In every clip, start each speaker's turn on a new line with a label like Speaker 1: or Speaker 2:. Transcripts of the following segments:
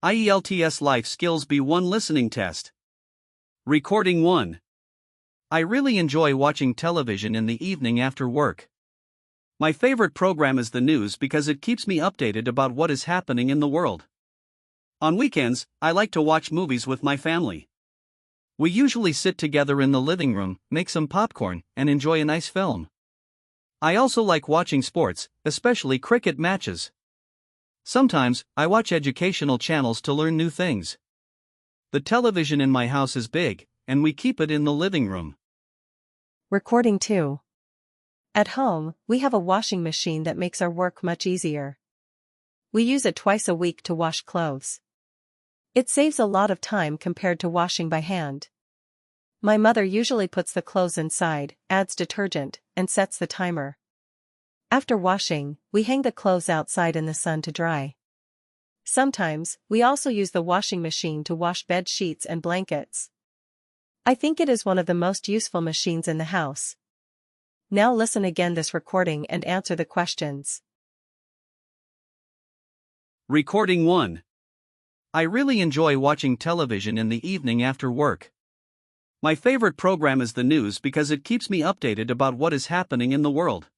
Speaker 1: IELTS Life Skills B1 Listening Test. Recording 1. I really enjoy watching television in the evening after work. My favorite program is the news because it keeps me updated about what is happening in the world. On weekends, I like to watch movies with my family. We usually sit together in the living room, make some popcorn, and enjoy a nice film. I also like watching sports, especially cricket matches. Sometimes, I watch educational channels to learn new things. The television in my house is big, and we keep it in the living room.
Speaker 2: Recording 2. At home, we have a washing machine that makes our work much easier. We use it twice a week to wash clothes. It saves a lot of time compared to washing by hand. My mother usually puts the clothes inside, adds detergent, and sets the timer. After washing, we hang the clothes outside in the sun to dry. Sometimes, we also use the washing machine to wash bed sheets and blankets. I think it is one of the most useful machines in the house. Now listen again this recording and answer the questions.
Speaker 1: Recording 1. I really enjoy watching television in the evening after work. My favorite program is the news because it keeps me updated about what is happening in the world.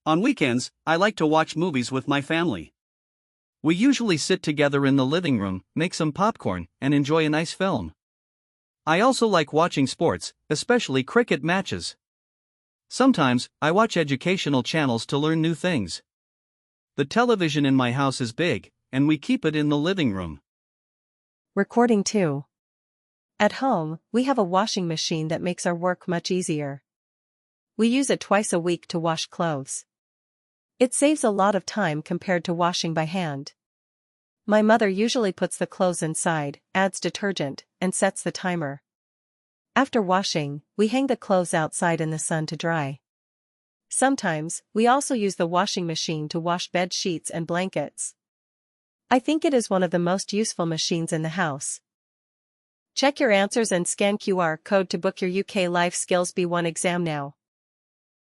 Speaker 1: On weekends, I like to watch movies with my family. We usually sit together in the living room, make some popcorn, and enjoy a nice film. I also like watching sports, especially cricket matches. Sometimes, I watch educational channels to learn new things. The television in my house is big, and we keep it in the living room.
Speaker 2: Recording 2. At home, we have a washing machine that makes our work much easier. We use it twice a week to wash clothes. It saves a lot of time compared to washing by hand. My mother usually puts the clothes inside, adds detergent, and sets the timer. After washing, we hang the clothes outside in the sun to dry. Sometimes, we also use the washing machine to wash bed sheets and blankets. I think it is one of the most useful machines in the house. Check your answers and scan QR code to book your UK Life Skills B1 exam now.